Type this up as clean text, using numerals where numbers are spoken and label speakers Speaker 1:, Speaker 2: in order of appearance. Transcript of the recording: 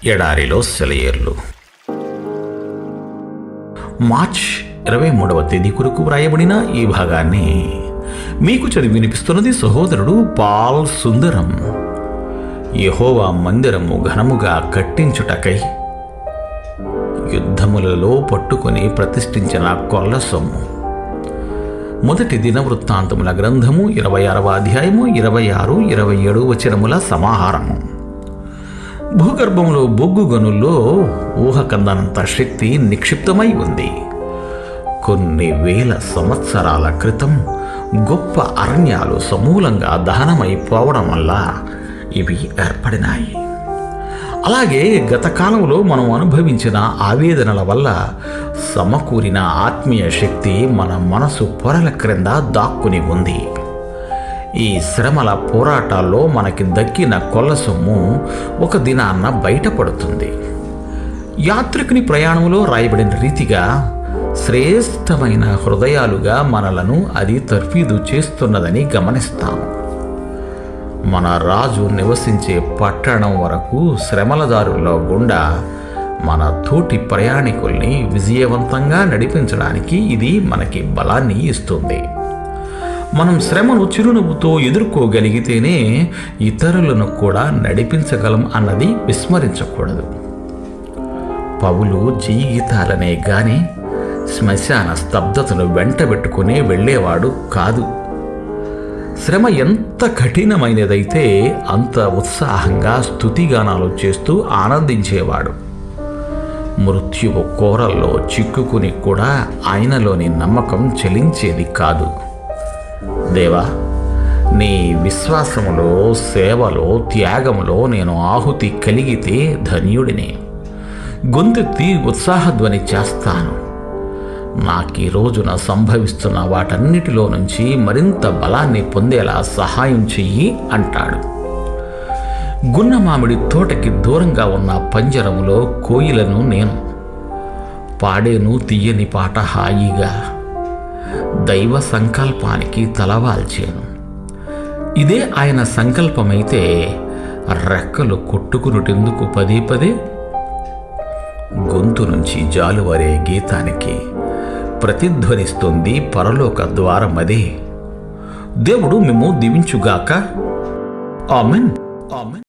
Speaker 1: ఎడారిలో సెలయేర్లు. మార్చ్ 23వ తేదీ కొరకు వ్రాయబడిన ఈ భాగాన్ని మీకు చదివి వినిపిస్తున్నది సహోదరుడు పాల్ సుందరం. యెహోవా మందిరము ఘనముగా కట్టించుటకై యుద్ధములలో పట్టుకొని ప్రతిష్ఠించిన కొల్ల సొమ్ము. మొదటి దినవృత్తాంతముల గ్రంథము 26వ అధ్యాయము 26, 27 వచనముల సమాహారము. భూగర్భంలో బొగ్గు గనుల్లో ఊహకందనంత శక్తి నిక్షిప్తమై ఉంది. కొన్ని వేల సంవత్సరాల క్రితం గొప్ప అరణ్యాలు సమూలంగా దహనమైపోవడం వల్ల ఇవి ఏర్పడినాయి. అలాగే గత కాలంలో మనం అనుభవించిన ఆవేదనల వల్ల సమకూరిన ఆత్మీయ శక్తి మన మనసు పొరల క్రింద దాక్కుని ఉంది. ఈ శ్రమల పోరాటాల్లో మనకి దక్కిన కొల్ల సొమ్ము ఒక దినాన్న బయటపడుతుంది. యాత్రికుని ప్రయాణంలో రాయబడిన రీతిగా శ్రేష్టమైన హృదయాలుగా మనలను అది తర్ఫీదు చేస్తున్నదని గమనిస్తాము. మన రాజు నివసించే పట్టణం వరకు శ్రమల దారుల్లో గుండా మన తోటి ప్రయాణికుల్ని విజయవంతంగా నడిపించడానికి ఇది మనకి బలాన్ని ఇస్తుంది. మనం శ్రమను చిరునవ్వుతో ఎదుర్కోగలిగితేనే ఇతరులను కూడా నడిపించగలం అన్నది విస్మరించకూడదు. పౌలు జీవితాలనే గాని శ్మశాన స్తబ్దతను వెంటబెట్టుకునే వెళ్ళేవాడు కాదు. శ్రమ ఎంత కఠినమైనదైతే అంత ఉత్సాహంగా స్తుతిగానాలు చేస్తూ ఆనందించేవాడు. మృత్యువు కోరల్లో చిక్కుకుని కూడా ఆయనలోని నమ్మకం చెలించేది కాదు. దేవా, నీ విశ్వాసములో, సేవలో, త్యాగములో నేను ఆహుతి కలిగితే ధన్యుడిని. గొంతెత్తి ఉత్సాహధ్వని చేస్తాను. నాకు ఈ రోజున సంభవిస్తున్న వాటన్నిటిలో నుంచి మరింత బలాన్ని పొందేలా సహాయం చెయ్యి అంటాడు. గున్న మామిడి తోటకి దూరంగా ఉన్న పంజరములో కోయిలను నేను పాడేను తీయని పాట హాయిగా. దైవ సంకల్పానికి తలవాల్చాను. ఇదే ఆయన సంకల్పమైతే రెక్కలు కొట్టుకునుటెందుకు పదే పదే? గొంతు నుంచి జాలువరే గీతానికి ప్రతిధ్వనిస్తుంది పరలోక ద్వారమదే. దేవుడు మేము దీవించుగాక. ఆమెన్.